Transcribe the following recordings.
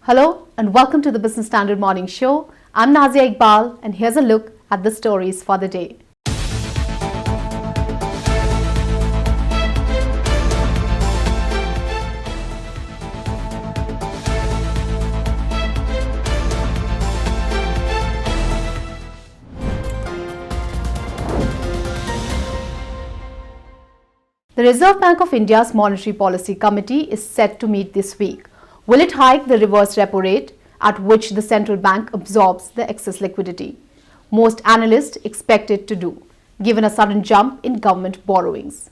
Hello and welcome to the Business Standard Morning Show. I'm Nazia Iqbal and here's a look at the stories for the day. The Reserve Bank of India's Monetary Policy Committee is set to meet this week. Will it hike the reverse repo rate, at which the central bank absorbs the excess liquidity? Most analysts expect it to do, given a sudden jump in government borrowings.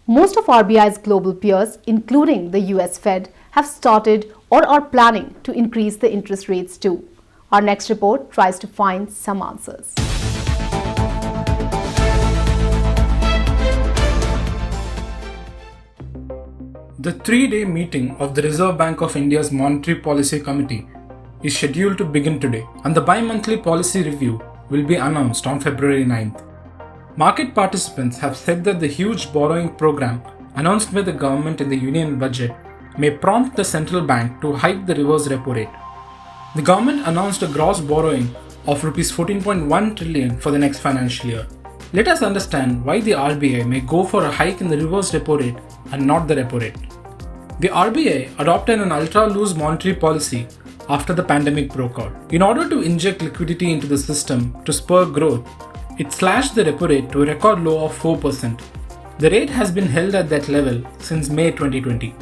Most of RBI's global peers, including the US Fed, have started or are planning to increase the interest rates too. Our next report tries to find some answers. The three-day meeting of the Reserve Bank of India's Monetary Policy Committee is scheduled to begin today, and the bi-monthly policy review will be announced on February 9th. Market participants have said that the huge borrowing program announced by the government in the Union Budget may prompt the central bank to hike the reverse repo rate. The government announced a gross borrowing of Rs 14.1 trillion for the next financial year. Let us understand why the RBI may go for a hike in the reverse repo rate and not the repo rate. The RBI adopted an ultra-loose monetary policy after the pandemic broke out. In order to inject liquidity into the system to spur growth, it slashed the repo rate to a record low of 4%. The rate has been held at that level since May 2020.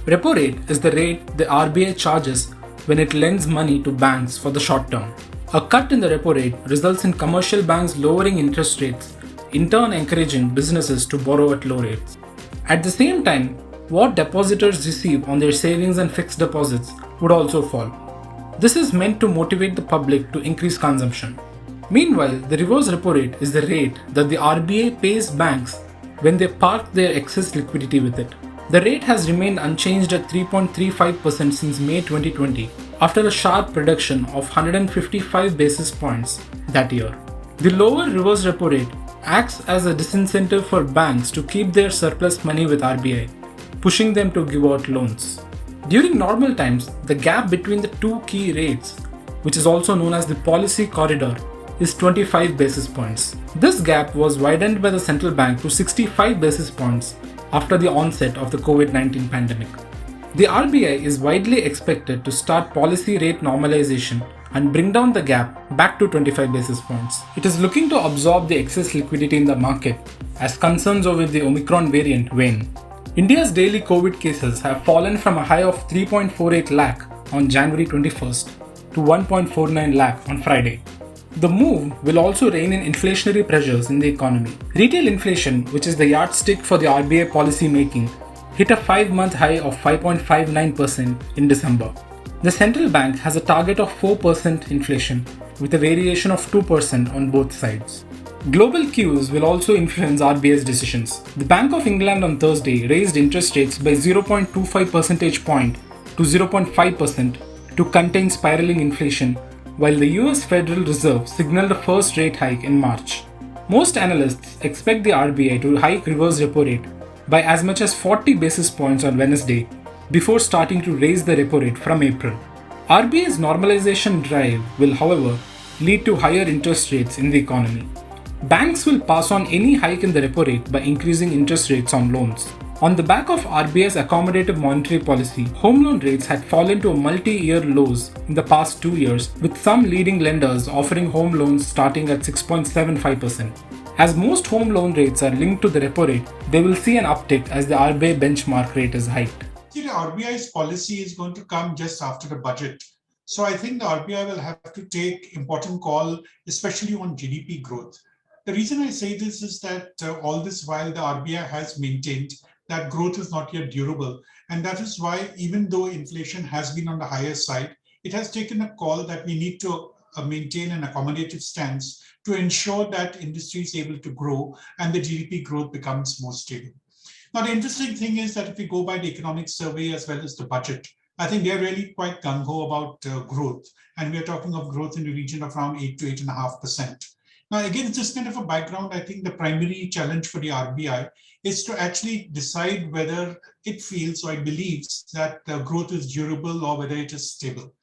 Repo rate is the rate the RBI charges when it lends money to banks for the short term. A cut in the repo rate results in commercial banks lowering interest rates, in turn encouraging businesses to borrow at low rates. At the same time, what depositors receive on their savings and fixed deposits would also fall. This is meant to motivate the public to increase consumption. Meanwhile, the reverse repo rate is the rate that the RBI pays banks when they park their excess liquidity with it. The rate has remained unchanged at 3.35% since May 2020, after a sharp reduction of 155 basis points that year. The lower reverse repo rate acts as a disincentive for banks to keep their surplus money with RBI, pushing them to give out loans. During normal times, the gap between the two key rates, which is also known as the policy corridor, is 25 basis points. This gap was widened by the central bank to 65 basis points after the onset of the COVID-19 pandemic. The RBI is widely expected to start policy rate normalization and bring down the gap back to 25 basis points. It is looking to absorb the excess liquidity in the market as concerns over the Omicron variant wane. India's daily COVID cases have fallen from a high of 3.48 lakh on January 21st to 1.49 lakh on Friday. The move will also rein in inflationary pressures in the economy. Retail inflation, which is the yardstick for the RBI policy making, hit a 5-month high of 5.59% in December. The central bank has a target of 4% inflation, with a variation of 2% on both sides. Global cues will also influence RBI's decisions. The Bank of England on Thursday raised interest rates by 0.25 percentage point to 0.5% to contain spiraling inflation, while the US Federal Reserve signaled a first rate hike in March. Most analysts expect the RBI to hike reverse repo rate by as much as 40 basis points on Wednesday before starting to raise the repo rate from April. RBI's normalization drive will, however, lead to higher interest rates in the economy. Banks will pass on any hike in the repo rate by increasing interest rates on loans. On the back of RBI's accommodative monetary policy, home loan rates had fallen to multi-year lows in the past 2 years, with some leading lenders offering home loans starting at 6.75%. As most home loan rates are linked to the repo rate, they will see an uptick as the RBI benchmark rate is hiked. The RBI's policy is going to come just after the budget. So I think the RBI will have to take important call, especially on GDP growth. The reason I say this is that all this while the RBI has maintained that growth is not yet durable. And that is why, even though inflation has been on the higher side, it has taken a call that we need to maintain an accommodative stance to ensure that industry is able to grow and the GDP growth becomes more stable. Now, the interesting thing is that if we go by the economic survey as well as the budget, I think they're really quite gung-ho about growth. And we're talking of growth in the region of around 8 to 8.5%. Now, again, it's just kind of a background. I think the primary challenge for the RBI is to actually decide whether it feels or it believes that the growth is durable or whether it is stable.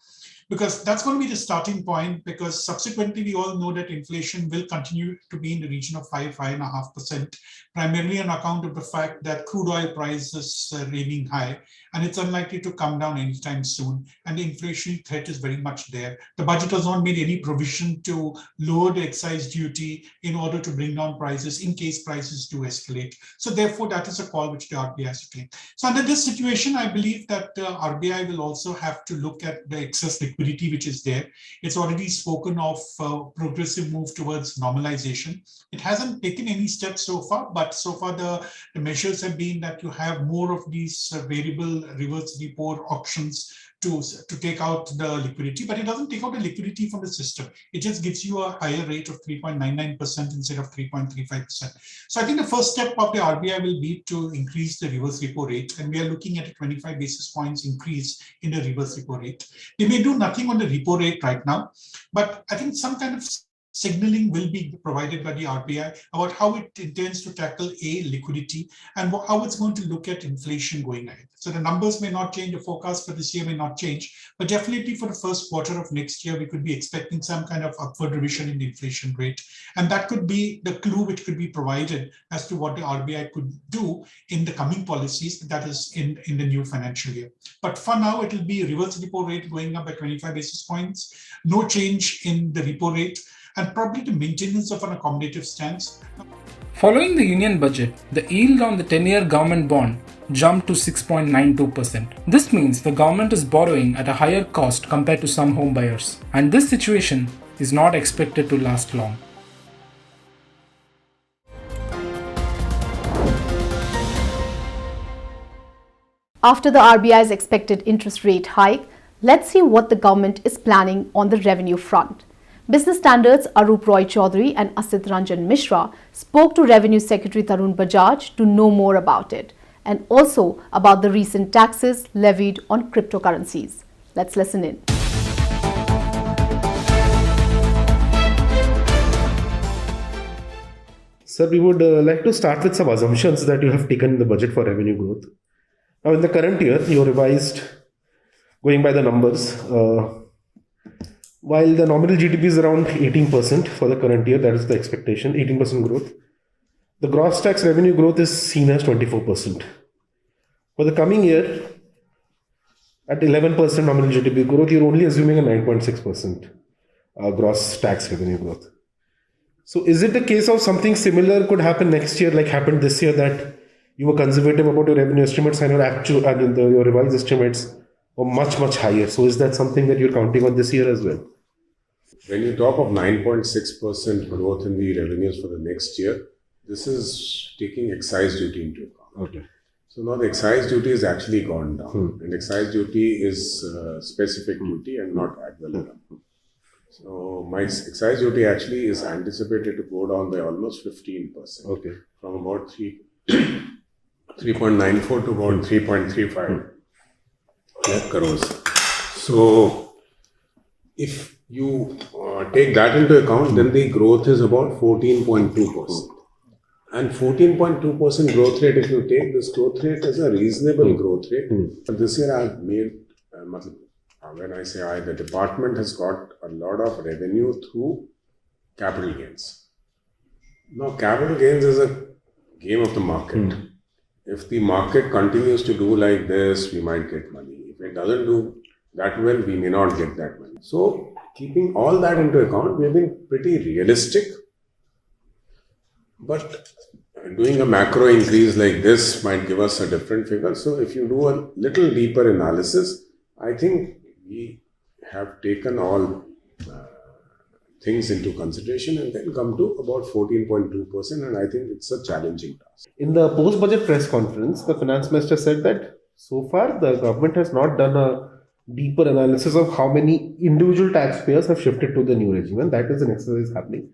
Because that's going to be the starting point, because subsequently we all know that inflation will continue to be in the region of 5.5%, primarily on account of the fact that crude oil prices are remaining high, and it's unlikely to come down anytime soon, and the inflation threat is very much there. The budget has not made any provision to lower the excise duty in order to bring down prices in case prices do escalate. So therefore, that is a call which the RBI has to take. So under this situation, I believe that the RBI will also have to look at the excess liquidity which is there. It's already spoken of progressive move towards normalization. It hasn't taken any steps so far, but so far the measures have been that you have more of these variable reverse repo auctions to take out the liquidity, but it doesn't take out the liquidity from the system. It just gives you a higher rate of 3.99% instead of 3.35%. So I think the first step of the RBI will be to increase the reverse repo rate, and we are looking at a 25 basis points increase in the reverse repo rate. They may do nothing on the repo rate right now, but I think some kind of signaling will be provided by the RBI about how it intends to tackle liquidity and how it's going to look at inflation going ahead. So the numbers may not change, the forecast for this year may not change, but definitely for the first quarter of next year, we could be expecting some kind of upward revision in the inflation rate. And that could be the clue which could be provided as to what the RBI could do in the coming policies, that is in the new financial year. But for now, it will be reverse repo rate going up by 25 basis points, no change in the repo rate, and probably the maintenance of an accommodative stance. Following the union budget, the yield on the 10-year government bond jumped to 6.92%. This means the government is borrowing at a higher cost compared to some home buyers, and this situation is not expected to last long. After the RBI's expected interest rate hike, let's see what the government is planning on the revenue front. Business Standard's Arup Roy Chaudhary and Asit Ranjan Mishra spoke to Revenue Secretary Tarun Bajaj to know more about it, and also about the recent taxes levied on cryptocurrencies. Let's listen in. Sir, we would like to start with some assumptions that you have taken in the budget for revenue growth. Now, in the current year, you revised, going by the numbers, while the nominal GDP is around 18% for the current year, that is the expectation, 18% growth. The gross tax revenue growth is seen as 24%. For the coming year, at 11% nominal GDP growth, you're only assuming a 9.6% gross tax revenue growth. So is it a case of something similar could happen next year, like happened this year, that you were conservative about your revenue estimates and your actual and your revised estimates were much, much higher? So is that something that you're counting on this year as well? When you talk of 9.6% growth in the revenues for the next year, this is taking excise duty into account. Okay. So now the excise duty has actually gone down. And excise duty is specific duty and not ad valorem. So my excise duty actually is anticipated to go down by almost 15%. Okay. From about 3.94 to about 3.35 lakh crores. So if you take that into account, then the growth is about 14.2%. And 14.2% growth rate, if you take this growth rate as a reasonable growth rate, but this year I've made, when I say the department has got a lot of revenue through capital gains. Now, capital gains is a game of the market. If the market continues to do like this, we might get money. If it doesn't do that well, we may not get that money. So, keeping all that into account, we have been pretty realistic. But doing a macro increase like this might give us a different figure. So, if you do a little deeper analysis, I think we have taken all things into consideration and then come to about 14.2%, and I think it's a challenging task. In the post-budget press conference, the finance minister said that so far the government has not done a deeper analysis of how many individual taxpayers have shifted to the new regime, and that is an exercise happening.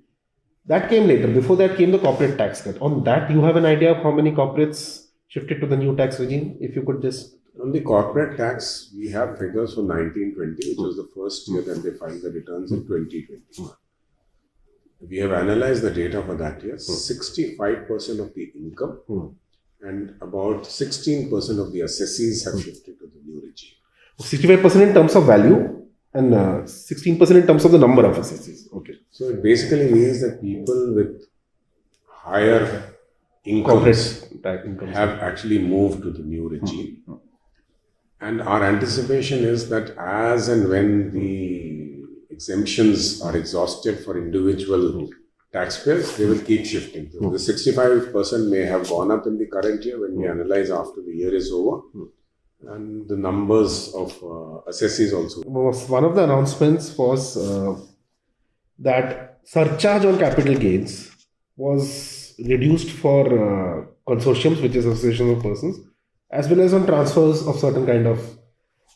That came later. Before that came the corporate tax cut. On that, you have an idea of how many corporates shifted to the new tax regime? If you could just... On the corporate tax, we have figures for 1920, which was the first year that they filed the returns in 2020. we have analyzed the data for that year. 65% of the income and about 16% of the assessees have shifted to the new regime. 65% in terms of value and 16% in terms of the number of assessees. Okay. So it basically means that people with higher incomes have actually moved to the new regime. And our anticipation is that as and when the exemptions are exhausted for individual taxpayers, they will keep shifting. So the 65% may have gone up in the current year when we analyze after the year is over. And the numbers of assessees also. One of the announcements was that surcharge on capital gains was reduced for consortiums, which is association of persons, as well as on transfers of certain kind of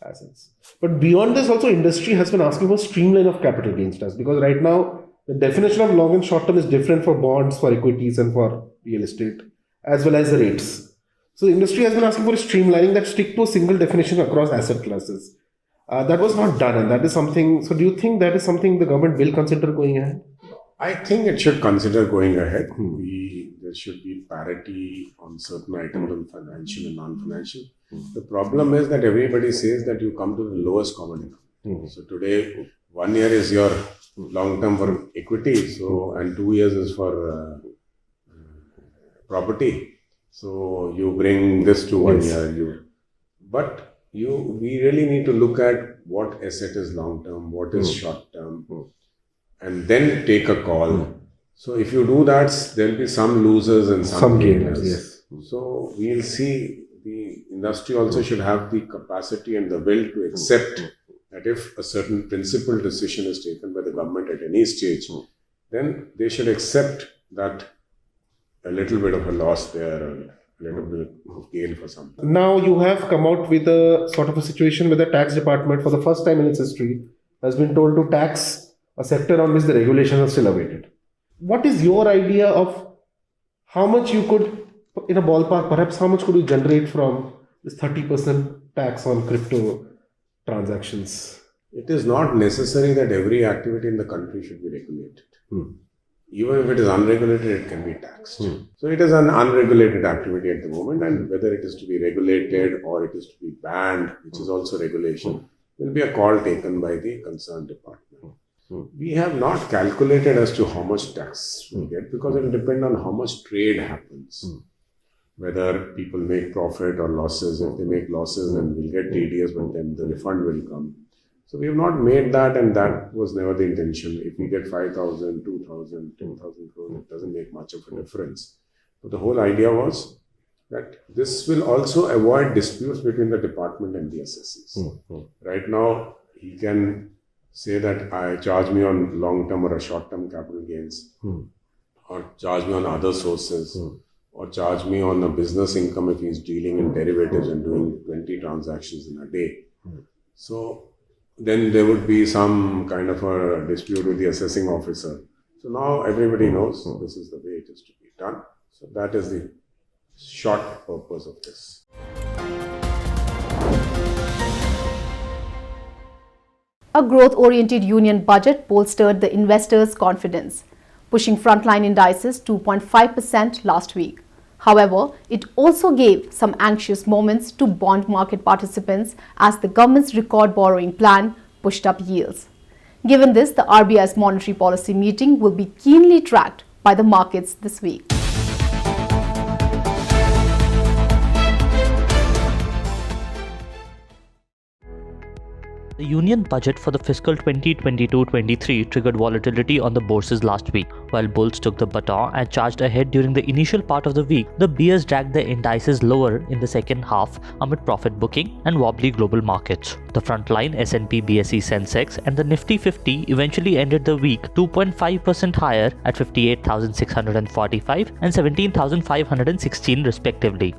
assets. But beyond this, also industry has been asking for streamline of capital gains tax, because right now the definition of long and short term is different for bonds, for equities, and for real estate, as well as the rates. So industry has been asking for a streamlining that stick to a single definition across asset classes. That was not done, and that is something. So do you think that is something the government will consider going ahead? I think it should consider going ahead. There should be parity on certain items on financial and non-financial. The problem is that everybody says that you come to the lowest common income. So today, 1 year is your long term for equity, and 2 years is for property. So you bring this to 1 year. We really need to look at what asset is long term, what is short term, and then take a call. So if you do that, there will be some losers and some gainers. Yes. So we'll see. The industry also should have the capacity and the will to accept that if a certain principled decision is taken by the government at any stage, then they should accept that a little bit of a loss there, or a little bit of gain for something. Now you have come out with a sort of a situation where the tax department, for the first time in its history, has been told to tax a sector on which the regulations are still awaited. What is your idea of how much you could, in a ballpark, perhaps how much could you generate from this 30% tax on crypto transactions? It is not necessary that every activity in the country should be regulated. Even if it is unregulated, it can be taxed. So it is an unregulated activity at the moment, and whether it is to be regulated or it is to be banned, which is also regulation, will be a call taken by the concerned department. We have not calculated as to how much tax we get, because it will depend on how much trade happens. Whether people make profit or losses. If they make losses, then we'll get TDS, but then the refund will come. So we have not made that, and that was never the intention. If we get 5,000, 2,000, 10,000 crores, it doesn't make much of a difference. But the whole idea was that this will also avoid disputes between the department and the assessees. Right now, he can say that I charge me on long-term or a short-term capital gains, or charge me on other sources, or charge me on a business income if he's dealing in derivatives and doing 20 transactions in a day. So then there would be some kind of a dispute with the assessing officer. So now everybody knows this is the way it is to be done. So that is the short purpose of this. A growth-oriented union budget bolstered the investors' confidence, pushing frontline indices 2.5% last week. However, it also gave some anxious moments to bond market participants as the government's record borrowing plan pushed up yields. Given this, the RBI's monetary policy meeting will be keenly tracked by the markets this week. The union budget for the fiscal 2022-23 triggered volatility on the bourses last week. While bulls took the baton and charged ahead during the initial part of the week, the bears dragged the indices lower in the second half amid profit booking and wobbly global markets. The frontline S&P BSE Sensex and the Nifty 50 eventually ended the week 2.5% higher at 58,645 and 17,516 respectively.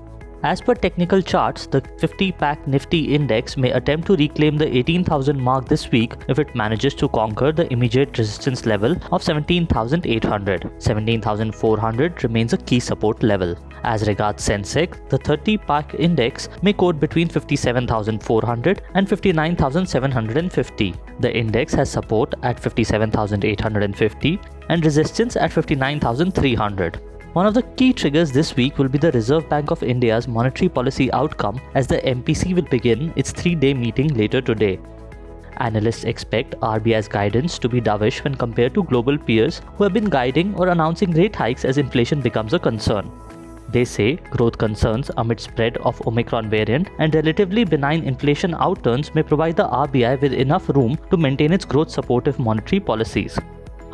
As per technical charts, the 50-pack Nifty index may attempt to reclaim the 18,000 mark this week if it manages to conquer the immediate resistance level of 17,800. 17,400 remains a key support level. As regards Sensex, the 30-pack index may quote between 57,400 and 59,750. The index has support at 57,850 and resistance at 59,300. One of the key triggers this week will be the Reserve Bank of India's monetary policy outcome, as the MPC will begin its 3-day meeting later today. Analysts expect RBI's guidance to be dovish when compared to global peers who have been guiding or announcing rate hikes as inflation becomes a concern. They say growth concerns amid spread of Omicron variant and relatively benign inflation outturns may provide the RBI with enough room to maintain its growth supportive monetary policies.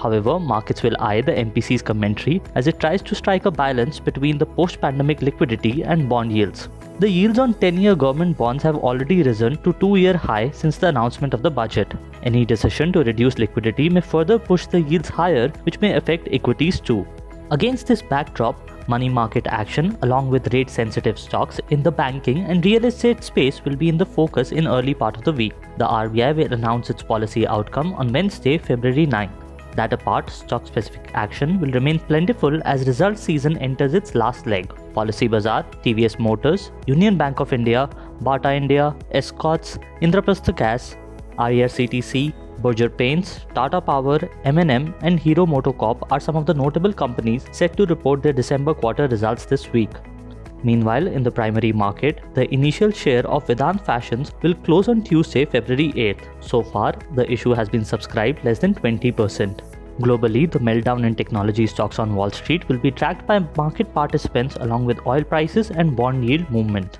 However, markets will eye the MPC's commentary as it tries to strike a balance between the post-pandemic liquidity and bond yields. The yields on 10-year government bonds have already risen to 2-year high since the announcement of the budget. Any decision to reduce liquidity may further push the yields higher, which may affect equities too. Against this backdrop, money market action along with rate-sensitive stocks in the banking and real estate space will be in the focus in early part of the week. The RBI will announce its policy outcome on Wednesday, February 9th. That apart, stock-specific action will remain plentiful as results season enters its last leg. Policy Bazaar, TVS Motors, Union Bank of India, Bata India, Escorts, Indraprastha Gas, IRCTC, Berger Paints, Tata Power, M&M and Hero MotoCorp are some of the notable companies set to report their December quarter results this week. Meanwhile, in the primary market, the initial share of Vedant Fashions will close on Tuesday, February 8th. So far, the issue has been subscribed less than 20%. Globally, the meltdown in technology stocks on Wall Street will be tracked by market participants along with oil prices and bond yield movement.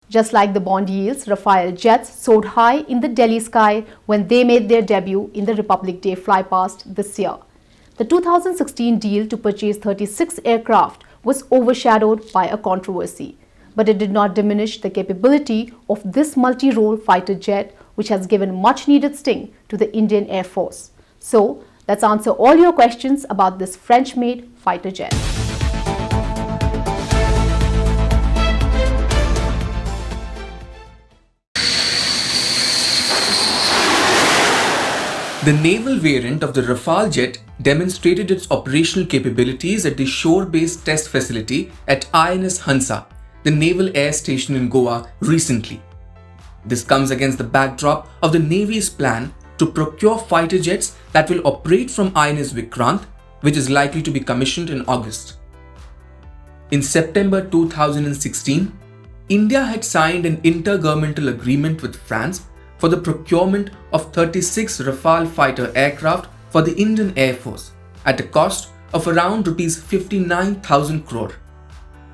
Just like the bond yields, Rafale jets soared high in the Delhi sky when they made their debut in the Republic Day flypast this year. The 2016 deal to purchase 36 aircraft was overshadowed by a controversy, but it did not diminish the capability of this multi-role fighter jet, which has given much-needed sting to the Indian Air Force. So, let's answer all your questions about this French-made fighter jet. The naval variant of the Rafale jet demonstrated its operational capabilities at the shore-based test facility at INS Hansa, the naval air station in Goa, recently. This comes against the backdrop of the Navy's plan to procure fighter jets that will operate from INS Vikrant, which is likely to be commissioned in August. In September 2016, India had signed an intergovernmental agreement with France for the procurement of 36 Rafale fighter aircraft for the Indian Air Force at a cost of around Rs 59,000 crore.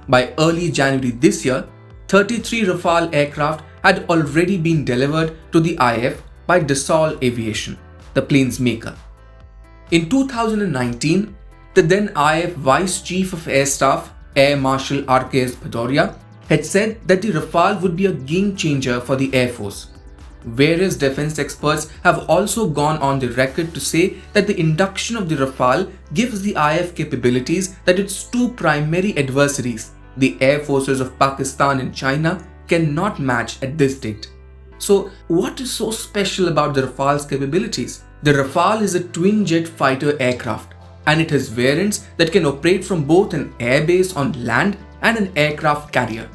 By early January this year, 33 Rafale aircraft had already been delivered to the IF by Dassault Aviation, the plane's maker. In 2019, the then IF Vice Chief of Air Staff, Air Marshal R.K.S. Bhadoria, had said that the Rafale would be a game changer for the Air Force. Various defense experts have also gone on the record to say that the induction of the Rafale gives the IF capabilities that its two primary adversaries, the air forces of Pakistan and China, cannot match at this date. So, what is so special about the Rafale's capabilities? The Rafale is a twin-jet fighter aircraft, and it has variants that can operate from both an airbase on land and an aircraft carrier.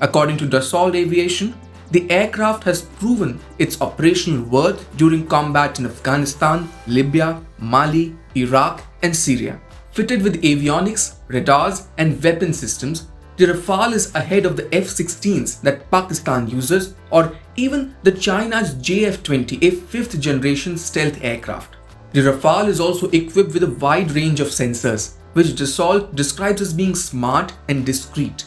According to Dassault Aviation, the aircraft has proven its operational worth during combat in Afghanistan, Libya, Mali, Iraq, and Syria. Fitted with avionics, radars, and weapon systems, the Rafale is ahead of the F-16s that Pakistan uses, or even the China's JF-20, a fifth-generation stealth aircraft. The Rafale is also equipped with a wide range of sensors, which Dassault describes as being smart and discreet.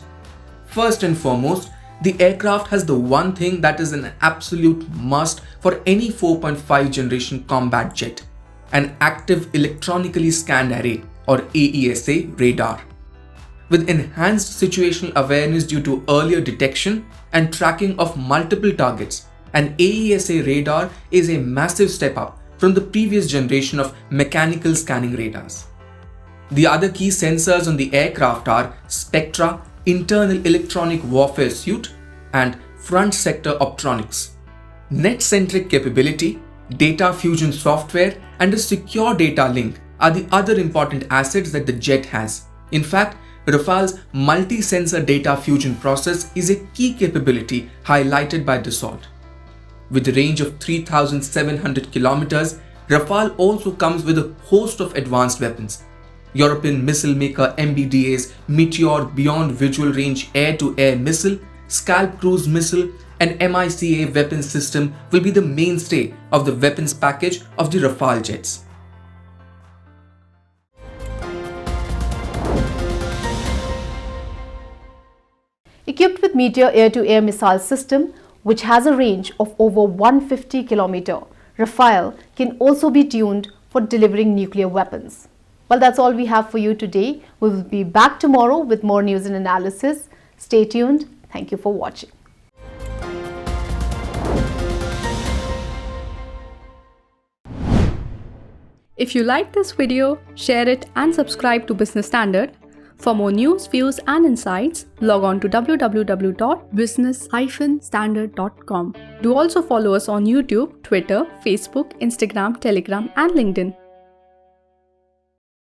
First and foremost, the aircraft has the one thing that is an absolute must for any 4.5 generation combat jet: an active electronically scanned array, or AESA radar. With enhanced situational awareness due to earlier detection and tracking of multiple targets, an AESA radar is a massive step up from the previous generation of mechanical scanning radars. The other key sensors on the aircraft are spectra, internal electronic warfare suite, and front sector optronics. Net-centric capability, data fusion software, and a secure data link are the other important assets that the jet has. In fact, Rafale's multi-sensor data fusion process is a key capability highlighted by Dassault. With a range of 3,700 kilometers, Rafale also comes with a host of advanced weapons. European missile maker MBDA's Meteor Beyond Visual Range Air-to-Air Missile, Scalp Cruise Missile, and MICA weapons system will be the mainstay of the weapons package of the Rafale jets. Equipped with Meteor air-to-air missile system, which has a range of over 150 km, Rafale can also be tuned for delivering nuclear weapons. Well, that's all we have for you today. We will be back tomorrow with more news and analysis. Stay tuned. Thank you for watching. If you like this video, share it and subscribe to Business Standard. For more news, views and insights, log on to www.business-standard.com. Do also follow us on YouTube, Twitter, Facebook, Instagram, Telegram and LinkedIn.